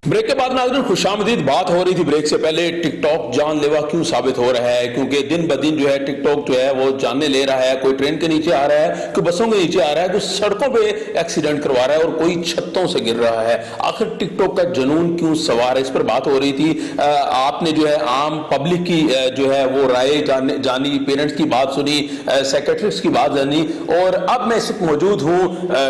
Break के बाद नाज़रीन खुशामदीद बात हो रही थी ब्रेक से पहले, टिक टॉक जानलेवा क्यों साबित हो रहा है, क्योंकि दिन ब दिन जो है टिक टॉक जो है वो जानने ले रहा है। कोई ट्रेन के नीचे आ रहा है, कोई बसों के नीचे आ रहा है, कोई सड़कों पे एक्सीडेंट करवा रहा है और कोई छतों से गिर रहा है। आखिर टिक टॉक का जुनून क्यों सवार है, इस पर बात हो रही थी। आपने जो है आम पब्लिक की जो है वो राय जानी, पेरेंट्स की बात सुनी, साइकियाट्रिस्ट की बात जानी, और अब मैं इस वक्त मौजूद हूँ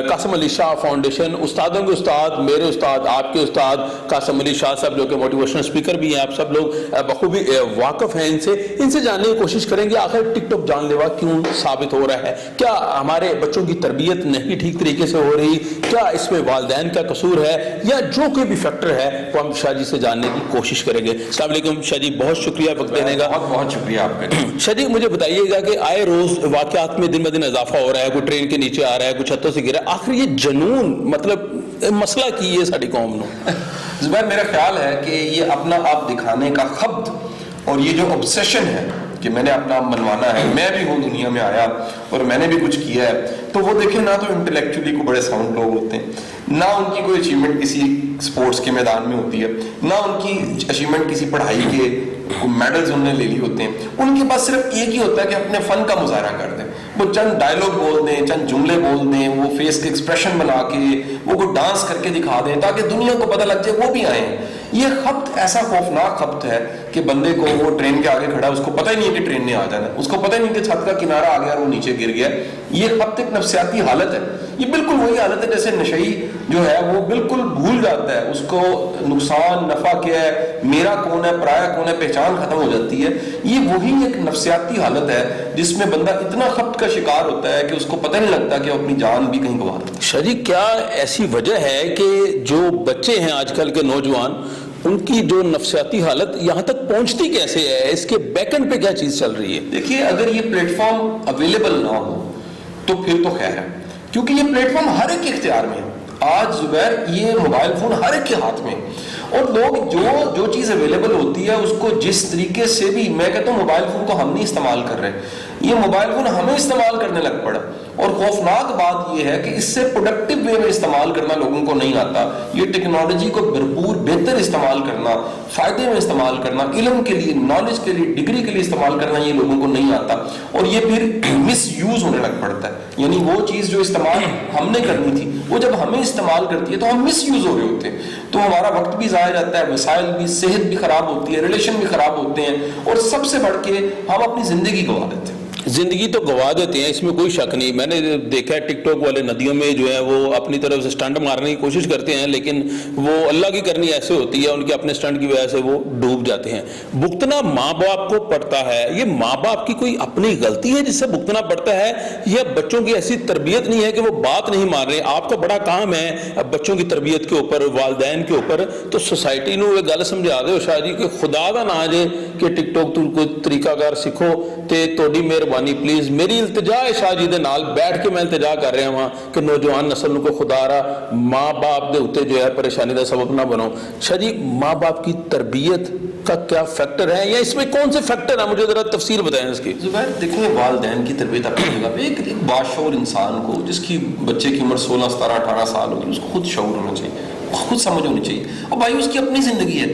कासिम अली शाह फाउंडेशन, उस्तादों के उस्ताद, मेरे उस्ताद, आपके उस्ताद कासिम अली शाह साहब, जो कि मोटिवेशनल स्पीकर भी हैं, आप सब लोग बखूबी वाकिफ हैं इनसे जानने की कोशिश करेंगे आखिर टिकटॉक जानलेवा क्यों साबित हो रहा है। क्या हमारे बच्चों की तरबियत नहीं ठीक तरीके से हो रही, क्या इसमें वालिदैन का कसूर है, या जो कोई भी फैक्टर है वो हम शाह जी से जानने की कोशिश करेंगे। अस्सलाम वालेकुम शाह जी, बहुत शुक्रिया वक्त देने का। बहुत बहुत शुक्रिया आपका। शाह जी मुझे बताइएगा कि आए रोज वाकयात में दिन ब दिन इजाफा हो रहा है, कोई ट्रेन के नीचे आ रहा है, कुछ छतों से गिरा, आखिर ये जुनून मतलब मसला की है साड़ी कौम नो। ज़ुबैर, मेरा ख्याल है कि ये अपना आप दिखाने का खब्त और ये जो ऑब्सेशन है कि मैंने अपना आप मनवाना है, मैं भी हूँ दुनिया में आया और मैंने भी कुछ किया है, तो वो देखें ना तो इंटेलेक्चुअली को बड़े साउंड लोग होते हैं, ना उनकी कोई अचीवमेंट किसी स्पोर्ट्स के मैदान में होती है, ना उनकी अचीवमेंट किसी पढ़ाई के मेडल्स उन्होंने ले लिए होते हैं। उनके पास सिर्फ एक ही होता है कि अपने फन का मुजाहरा कर दें, वो चंद डायलॉग बोल दें, चंद जुमले बोल दें, वो फेस के एक्सप्रेशन बना के वो को डांस करके दिखा दें ताकि दुनिया को पता लग जाए वो भी आए। ये खप्त ऐसा खौफनाक खप्त है कि बंदे को, वो ट्रेन के आगे खड़ा, उसको पता ही नहीं है कि ट्रेन ने आ जाना, उसको पता ही नहीं कि छत का किनारा आ गया और वो नीचे गिर गया। ये खप्त एक नफसियाती हालत है। ये बिल्कुल वही हालत है जैसे नशई जो है वो बिल्कुल भूल जाता है उसको नुकसान नफा क्या है, मेरा कौन है, पराया कौन है, पहचान खत्म हो जाती है। ये वही एक नफसियाती हालत है जिसमें बंदा इतना खप्त का शिकार होता है कि उसको पता नहीं लगता कि अपनी जान भी कहीं गंवा देता है। शाह जी, क्या ऐसी वजह है कि जो बच्चे हैं आजकल के नौजवान, उनकी जो नफसियाती हालत यहाँ तक पहुँचती कैसे है, इसके बैकएंड पे क्या चीज़ चल रही है? देखिए, अगर ये प्लेटफॉर्म अवेलेबल ना हो तो फिर तो खैर है, क्योंकि ये प्लेटफॉर्म हर एक के इख्तियार में है। आज ज़ुबैर ये मोबाइल फ़ोन हर एक के हाथ में, और लोग जो चीज़ अवेलेबल होती है उसको जिस तरीके से भी, मैं कहता हूँ मोबाइल फ़ोन को हम नहीं इस्तेमाल कर रहे, ये मोबाइल फ़ोन हमें इस्तेमाल करने लग पड़ा। और खौफनाक बात यह है कि इससे प्रोडक्टिव वे में इस्तेमाल करना लोगों को नहीं आता। ये टेक्नोलॉजी को भरपूर बेहतर इस्तेमाल करना, फ़ायदे में इस्तेमाल करना, इल्म के लिए, नॉलेज के लिए, डिग्री के लिए इस्तेमाल करना, ये लोगों को नहीं आता और ये फिर मिस यूज़ होने लग पड़ता है। यानी वो चीज़ जो इस्तेमाल हमने करनी थी वो जब हमें इस्तेमाल करती है तो हम मिस यूज़ हो रहे होते हैं, तो हमारा वक्त भी ज़ाया जाता है, वसाइल भी, सेहत भी ख़राब होती है, रिलेशन भी ख़राब होते हैं, और सबसे बढ़ के हम अपनी ज़िंदगी गंवा देते हैं। जिंदगी तो गवा देते हैं, इसमें कोई शक नहीं। मैंने देखा है टिकटॉक वाले नदियों में जो है वो अपनी तरफ से स्टंट मारने की कोशिश करते हैं, लेकिन वो अल्लाह की करनी ऐसे होती है, उनके अपने स्टंट की वजह से वो डूब जाते हैं। भुगतना माँ बाप को पड़ता है। ये माँ बाप की कोई अपनी गलती है जिससे भुगतना पड़ता है, या बच्चों की ऐसी तरबियत नहीं है कि वो बात नहीं मान रहे? आपका बड़ा काम है बच्चों की तरबियत के ऊपर, वालिदैन के ऊपर, तो सोसाइटी ਨੂੰ ਇਹ ਗੱਲ ਸਮਝਾ ਦਿਓ शाह जी कि खुदा का ना जे कि टिकटॉक तू कोई तरीकाकार सीखो ते तोड़ी मेहरबानी प्लीज। मेरी इल्तिजा है शाह जी दे नाल बैठ के मैं इल्तिजा कर रहा वहाँ कि नौजवान नस्ल को खुदा रहा माँ बाप के उत्ते जो है परेशानी का सबब ना बनो। शाह जी, माँ बाप की तरबियत का क्या फैक्टर है, या इसमें कौन से फैक्टर है, मुझे जरा तफसील बताएं इसकी। ज़ुबैर, देखिए, वालिदैन की तरबियत अपनी जगह पे, एक बाशऊर इंसान को, जिसकी बच्चे की उम्र 16, 17, 18 साल होगी, उसको खुद शऊर होना चाहिए, खुद समझ होनी चाहिए। और भाई उसकी अपनी ज़िंदगी है,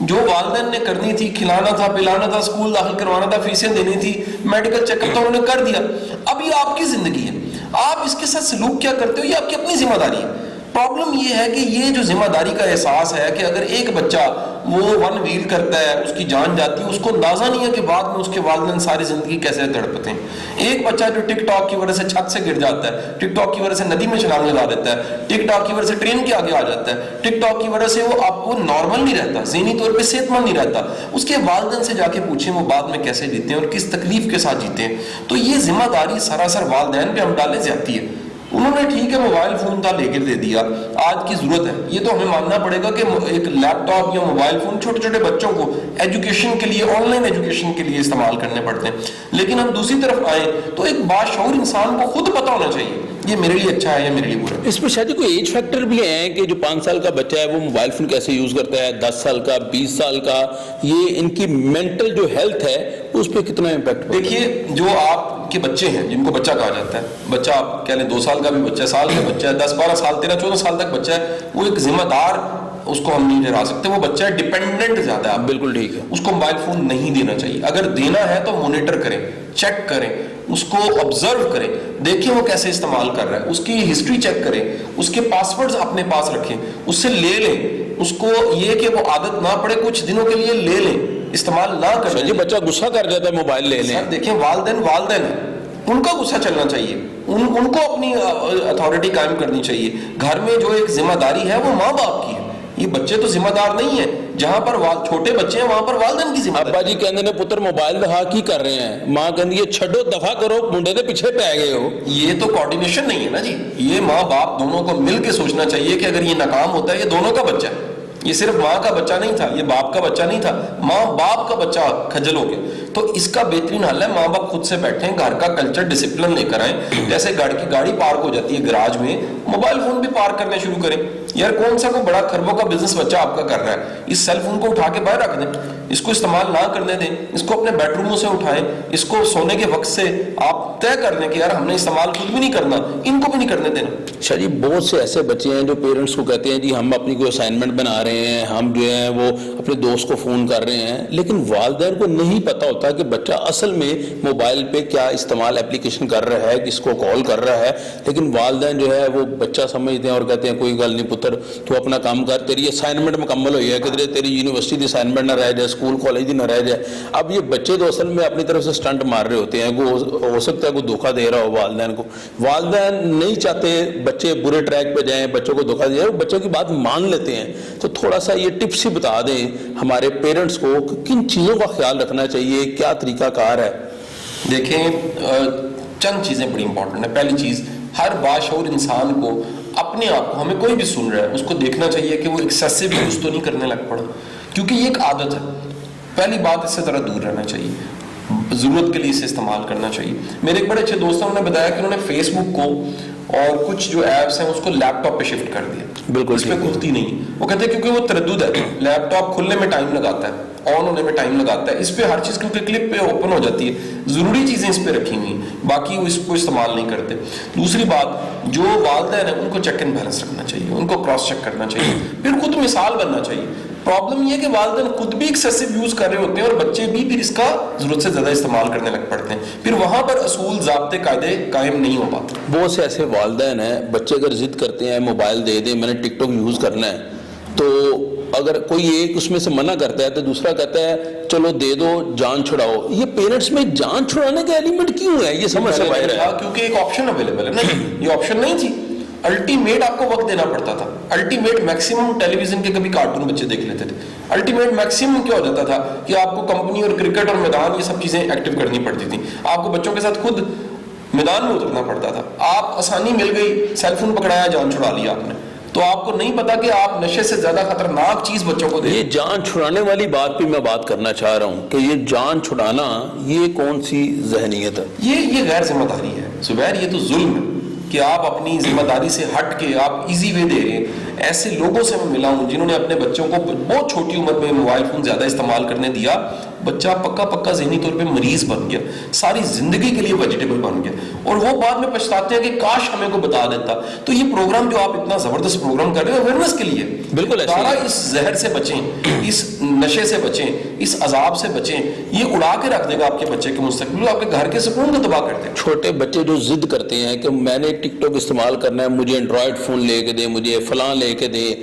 जो वालिदैन ने करनी थी, खिलाना था, पिलाना था, स्कूल दाखिल करवाना था, फीसें देनी थी, मेडिकल चेकअप तो उन्होंने कर दिया। अब ये आपकी ज़िंदगी है, आप इसके साथ सलूक क्या करते हो ये आपकी अपनी जिम्मेदारी है। प्रॉब्लम ये है कि ये जो जिम्मेदारी का एहसास है कि अगर एक बच्चा वो वन व्हील करता है, उसकी जान जाती है, उसको अंदाजा नहीं है कि बाद में उसके वालिदैन सारी जिंदगी कैसे तड़पते हैं। एक बच्चा जो टिकटॉक की वजह से छत से गिर जाता है, टिकटॉक की वजह से नदी में छलांग लगा देता है, टिकटॉक की वजह से ट्रेन के आगे आ जाता है, टिकटॉक की वजह से वो नॉर्मल नहीं रहता, ज़हनी तौर पे सेहतमंद नहीं रहता, उसके वालिदैन से जाके पूछें वो बाद में कैसे जीते हैं और किस तकलीफ के साथ जीते हैं। तो ये जिम्मेदारी सरासर वालिदैन पे हम डाले जाती है। उन्होंने ठीक है मोबाइल फ़ोन था लेकर दे दिया, आज की ज़रूरत है, ये तो हमें मानना पड़ेगा कि एक लैपटॉप या मोबाइल फ़ोन छोटे छोटे बच्चों को एजुकेशन के लिए, ऑनलाइन एजुकेशन के लिए इस्तेमाल करने पड़ते हैं। लेकिन हम दूसरी तरफ आए तो एक बाशऊर इंसान को खुद पता होना चाहिए ये मेरे लिए अच्छा है या मेरे लिए बुरा है। इसमें शायद कोई एज फैक्टर भी है कि जो 5 साल का बच्चा है वो मोबाइल फ़ोन कैसे यूज़ करता है, 10 साल का, 20 साल का, ये इनकी मेंटल जो हेल्थ है उस पर कितना इम्पैक्ट? देखिए, जो आपके बच्चे हैं, जिनको बच्चा कहा जाता है, बच्चा आप कह लें 2 साल का भी बच्चा है, साल का बच्चा है, 10, 12 साल, 13, 14 साल तक बच्चा है, वो एक जिम्मेदार اس کو ہم نہیں ڈرا سکتے. وہ بچہ ڈیپینڈنٹ زیادہ ہے. بالکل ٹھیک ہے. اس کو موبائل فون نہیں دینا چاہیے. اگر دینا ہے تو مانیٹر کریں, چیک کریں, اس کو آبزرو کریں, دیکھیں وہ کیسے استعمال کر رہا ہے, اس کی ہسٹری چیک کریں, اس کے پاسورڈز اپنے پاس رکھیں, اس سے لے لیں. اس کو یہ کہ وہ عادت نہ پڑے, کچھ دنوں کے لیے لے لیں, استعمال نہ کریں. جی بچہ غصہ کر جاتا ہے موبائل لے لیں. دیکھیں والدین ہیں, ان کا غصہ چلنا چاہیے, ان کو اپنی اتھارٹی قائم کرنی چاہیے. گھر میں جو ایک ذمہ داری ہے وہ ماں باپ کی ہے. یہ بچے تو ذمہ دار نہیں ہیں. جہاں پر چھوٹے بچے ہیں وہاں پر والدین کی ذمہ داری. ابا جی کہندے نے پتر موبائل دکھا کی کر رہے ہیں, ماں کہندی ہے چھڈو دفع کرو, منڈے دے پیچھے پہ گئے ہو. یہ تو کوارڈینیشن نہیں ہے نا جی. یہ ماں باپ دونوں کو مل کے سوچنا چاہیے کہ اگر یہ ناکام ہوتا ہے, یہ دونوں کا بچہ ہے, یہ صرف ماں کا بچہ نہیں تھا, یہ باپ کا بچہ نہیں تھا, ماں باپ کا بچہ کھجل ہو گیا. تو اس کا بہترین حل ہے ماں باپ خود سے بیٹھیں, گھر کا کلچر ڈسپلن لے کر آئیں. جیسے گاڑی پارک ہو جاتی ہے گراج میں, موبائل فون بھی پارک کرنے شروع کریں. یار کون سا کوئی بڑا خربوں کا بزنس بچہ آپ کا کر رہا ہے, اس سیل فون کو اٹھا کے باہر رکھ دیں, اس کو استعمال نہ کرنے دیں, اس کو اپنے بیڈ روموں سے اٹھائیں, اس کو سونے کے وقت سے آپ طے کر لیں کہ یار ہم نے استعمال خود بھی نہیں کرنا, ان کو بھی نہیں کرنے دینا. اچھا جی, بہت سے ایسے بچے ہیں جو پیرنٹس کو کہتے ہیں جی ہم اپنی کوئی اسائنمنٹ بنا رہے ہیں, ہم جو ہے وہ اپنے دوست کو فون کر رہے ہیں, لیکن والدین کو نہیں پتہ ہوتا کہ بچہ اصل میں موبائل پہ کیا استعمال اپلیکیشن کر رہا ہے, کس کو کال کر رہا ہے. لیکن والدین جو ہے وہ بچہ سمجھتے ہیں اور کہتے ہیں کوئی گل نہیں پتر, تو اپنا کام کر, تیری اسائنمنٹ مکمل ہوئی ہے, کدھر تیری یونیورسٹی کی اسائنمنٹ نہ رہ جائے, اسکول کالج کی نہ رہ جائے. اب یہ بچے تو اصل میں اپنی طرف سے سٹنٹ مار رہے ہوتے ہیں, ہو سکتا ہے کوئی دھوکہ دے رہا ہو والدین کو. والدین نہیں چاہتے بچے برے ٹریک پہ جائیں, بچوں کو دھوکہ دے, بچوں کی بات مان لیتے ہیں. تو تھوڑا سا یہ ٹپس ہی بتا دیں ہمارے پیرنٹس کو کہ کن چیزوں کا خیال رکھنا چاہیے, کیا طریقہ کار ہے. دیکھیں چند چیزیں بڑی امپورٹنٹ ہیں. پہلی چیز, ہر باشعور انسان کو اپنے آپ کو, ہمیں کوئی بھی سن رہا ہے اس کو دیکھنا چاہیے کہ وہ ایکسیسو یوز تو نہیں کرنے لگ پڑا, کیونکہ یہ ایک عادت ہے. پہلی بات, اس سے ذرا دور رہنا چاہیے, ضرورت کے لیے اسے استعمال کرنا چاہیے. میرے ایک بڑے اچھے دوست ہیں, انہوں نے بتایا کہ انہوں نے فیس بک کو اور کچھ جو ایپس ہیں اس کو لیپ ٹاپ پہ شفٹ کر دیا. بالکل اس پہ کھلتی نہیں. وہ کہتے ہیں کیونکہ وہ تردد ہے, لیپ ٹاپ کھلنے میں ٹائم لگاتا ہے, آن ہونے میں ٹائم لگاتا ہے, اس پہ ہر چیز کیونکہ کلپ پہ اوپن ہو جاتی ہے, ضروری چیزیں اس پہ رکھی ہوئی, باقی وہ اس کو استعمال نہیں کرتے. دوسری بات, جو والدین ہیں ان کو چیک اینڈ بیلنس رکھنا چاہیے, ان کو کراس چیک کرنا چاہیے, پھر خود مثال بننا چاہیے. پرابلم یہ ہے کہ والدین خود بھی ایکسیسو یوز کر رہے ہوتے ہیں اور بچے بھی پھر اس کا ضرورت سے زیادہ استعمال کرنے لگ پڑتے ہیں, پھر وہاں پر اصول ضابطے قاعدے قائم نہیں ہو پاتے. بہت سے ایسے والدین ہیں, بچے اگر ضد کرتے ہیں موبائل دے دیں, میں نے ٹک ٹاک یوز کرنا ہے, تو اگر کوئی ایک اس میں سے منع کرتا ہے تو دوسرا کہتا ہے چلو دے دو, جان چھڑاؤ. یہ پیرنٹس میں جان چھڑانے کا ایلیمنٹ کیوں ہے, یہ سمجھ سے باہر ہے. کیونکہ ایک آپشن اویلیبل ہے نا, یہ آپشن نہیں تھی. الٹیمیٹ آپ کو وقت دینا پڑتا تھا. الٹیمیٹ میکسیمم ٹیلی ویژن کے کبھی کارٹون بچے دیکھ لیتے تھے. الٹیمیٹ میکسیمم کیا ہو جاتا تھا کہ آپ کو کمپنی اور کرکٹ اور میدان یہ سب چیزیں ایکٹیو کرنی پڑتی تھیں, آپ کو بچوں کے ساتھ خود میدان میں اترنا پڑتا تھا. آپ آسانی مل گئی, سیل فون پکڑایا, جان چھڑا لیا آپ نے, تو آپ کو نہیں پتا کہ آپ نشے سے زیادہ خطرناک چیز بچوں کو دیں. یہ جان چھڑانے والی بات پہ میں بات کرنا چاہ رہا ہوں کہ یہ جان چھڑانا یہ کون سی ذہنیت ہے. یہ غیر ذمہ داری ہے زبیر, یہ تو ظلم ہے کہ آپ اپنی ذمہ داری سے ہٹ کے آپ ایزی وے دے رہے ہیں. ایسے لوگوں سے میں ملا ہوں جنہوں نے اپنے بچوں کو بہت چھوٹی عمر میں موبائل فون زیادہ استعمال کرنے دیا, بچہ پکا ذہنی طور پہ مریض بن گیا, ساری زندگی کے لیے ویجیٹیبل بن گیا, اور وہ بعد میں پچھتاتے ہیں کہ کاش ہمیں کو بتا دیتا. تو یہ پروگرام جو آپ اتنا زبردست پروگرام کر رہے ہیں اویئرنیس کے لیے, بالکل اس زہر سے بچیں, اس نشے سے بچیں, اس عذاب سے بچیں. یہ اڑا کے رکھ دے گا آپ کے بچے کے مستقبل, آپ کے گھر کے سکون کو تباہ کر دے. چھوٹے بچے جو ضد کرتے ہیں کہ میں نے ٹک ٹاک استعمال کرنا ہے, مجھے اینڈرائڈ فون لے کے دیں, مجھے فلاں لے کے دیں.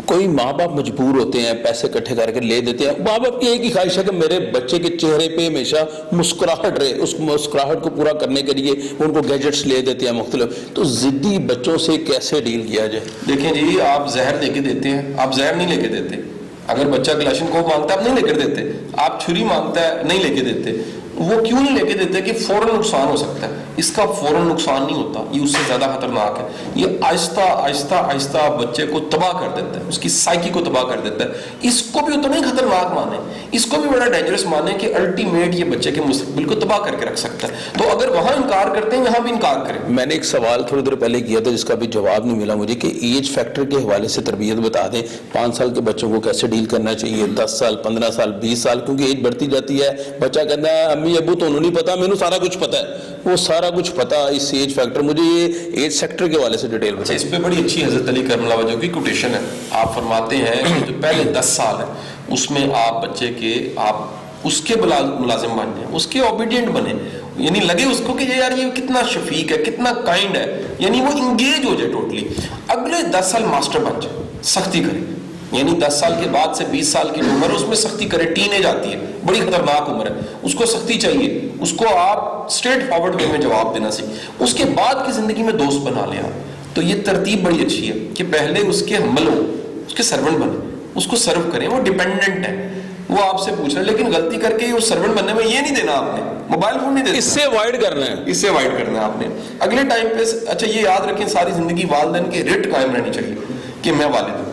کوئی ماں باپ مجبور ہوتے ہیں, پیسے اکٹھے کر کے لے دیتے ہیں. ماں باپ کی ایک ہی خواہش ہے کہ میرے بچے کے چہرے پہ ہمیشہ مسکراہٹ رہے, اس مسکراہٹ کو پورا کرنے کے لیے ان کو گیجٹس لے دیتے ہیں مختلف. تو ضدی بچوں سے کیسے ڈیل کیا جائے؟ دیکھیں جی, آپ زہر لے کے دیتے ہیں, آپ زہر نہیں لے کے دیتے. اگر بچہ کلاشن کوف مانگتا ہے آپ نہیں لے کر دیتے, آپ چھری مانگتا ہے نہیں لے کے دیتے. وہ کیوں نہیں لے کے دیتے کہ فوراً نقصان ہو سکتا ہے. اس کا فوراً نقصان نہیں ہوتا, یہ اس سے زیادہ خطرناک ہے. یہ آہستہ آہستہ آہستہ بچے کو تباہ کر دیتا ہے, اس کی سائیکی کو تباہ کر دیتا ہے. اس کو بھی اتنا ہی خطرناک مانیں, اس کو بھی بڑا ڈینجرس مانیں کہ الٹیمیٹ یہ بچے کے مستقبل کو تباہ کر کے رکھ سکتا ہے. تو اگر وہاں انکار کرتے ہیں, یہاں بھی انکار کریں. میں نے ایک سوال تھوڑی دیر پہلے کیا تھا جس کا بھی جواب نہیں ملا مجھے, کہ ایج فیکٹر کے حوالے سے تربیت بتا دیں. 5 سال کے بچوں کو کیسے ڈیل کرنا چاہیے, 10 سال, 15 سال, 20 سال, کیونکہ ایج بڑھتی جاتی ہے. بچہ کہتا ہے امی ابو تو انہوں نہیں پتا, مینوں سارا کچھ پتا ہے. وہ سارا सारा कुछ पता, इस एज फैक्टर, मुझे ये एज सेक्टर के हवाले से डिटेल अच्छा, बताइए। इस पे बड़ी अच्छी हज़रत अली करम वजह की कोटेशन है। आप फरमाते हैं कि जो पहले 10 साल है उसमें आप बच्चे के आप उसके मुलाजिम बन जाए, उसके ओबीडियंट बने, यानी लगे उसको कि यार ये कितना शफीक है, कितना काइंड है, यानी वो इंगेज हो जाए टोटली। अगले 10 साल मास्टर बन जाए, सख्ती करे, यानी 10 साल के बाद से 20 साल की जो उम्र है उसमें सख्ती करे। टीनेज आती है, बड़ी खतरनाक उम्र है, उसको सख्ती चाहिए, उसको आप स्ट्रेट फॉरवर्ड वे में जवाब देना सीख। उसके बाद की जिंदगी में दोस्त बना ले आप। तो ये तरतीब बड़ी अच्छी है कि पहले उसके हमल हो, उसके सर्वेंट बने, उसको सर्व करें। वो डिपेंडेंट है, वो आपसे पूछ रहे हैं, लेकिन गलती करके उस सर्वेंट बनने में ये नहीं देना आपने, मोबाइल फोन नहीं देना, इससे अवॉइड करना है, इससे अवॉइड करना है आपने। अगले टाइम पे अच्छा ये याद रखें, सारी जिंदगी वालिदैन की रिट कायम रहनी चाहिए कि मैं वालिद हूँ,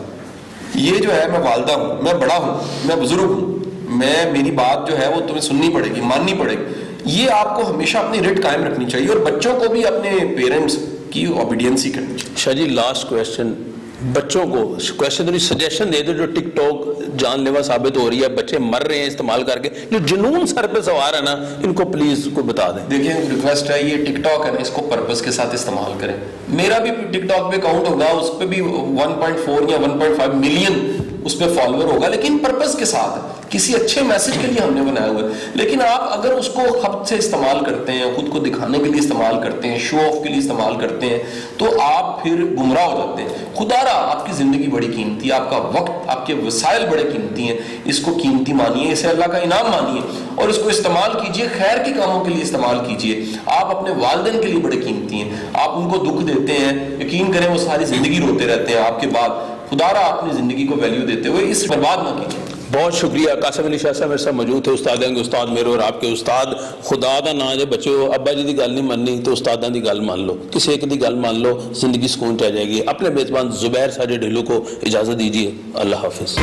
ये जो है मैं वालदा हूँ, मैं बड़ा हूँ, मैं बुजुर्ग हूँ, मैं मेरी बात जो है वो तुम्हें सुननी पड़ेगी, माननी पड़ेगी। ये आपको हमेशा अपनी रिट कायम रखनी चाहिए और बच्चों को भी अपने पेरेंट्स की ओबीडियंस ही करनी चाहिए। शाह जी लास्ट क्वेश्चन, बच्चों को क्वेश्चन थोड़ी सजेशन दे दो, जो टिकटॉक जानलेवा साबित हो रही है, बच्चे मर रहे हैं इस्तेमाल करके, जो जुनून सर पे सवार है ना, इनको प्लीज को बता दें। देखिए रिक्वेस्ट है, ये टिकटॉक है ना, इसको पर्पस के साथ इस्तेमाल करें। मेरा भी टिकटॉक पे अकाउंट होगा, उस पर भी 1.4 या 1.5 मिलियन उस पर फॉलोअर होगा, लेकिन पर्पस के साथ, किसी अच्छे मैसेज के लिए हमने बनाया हुआ है। लेकिन आप अगर उसको खपत से इस्तेमाल करते हैं, खुद को दिखाने के लिए इस्तेमाल करते हैं, शो ऑफ के लिए इस्तेमाल करते हैं, तो आप फिर गुमराह हो जाते हैं। खुदारा आपकी जिंदगी बड़ी कीमती है, आपका वक्त, आपके वसाइल बड़े कीमती हैं, इसको कीमती मानिए, इसे अल्लाह का इनाम मानिए और इसको इस्तेमाल कीजिए, खैर के कामों के लिए इस्तेमाल कीजिए। आप अपने वालिदैन के लिए बड़े कीमती हैं, आप उनको दुख देते हैं, यकीन करें वो सारी जिंदगी रोते रहते हैं आपके बाद। खुदारा अपनी जिंदगी को वैल्यू देते हुए इस बर्बाद ना कीजिए। बहुत शुक्रिया। कासिम अली शाह साहब मेरे साथ मौजूद थे, उस्तादां के उस्ताद मेरे और आपके उस्ताद। खुदा दा ना जे बच्चो अब्बा जी की गल नहीं मननी तो उस्तादां की गल मान लो, किसी एक की गल मान लो, जिंदगी सुकून च आ जाएगी। अपने मेजबान जुबैर साजिद ढिल्लों को इजाजत दीजिए, अल्लाह हाफिज।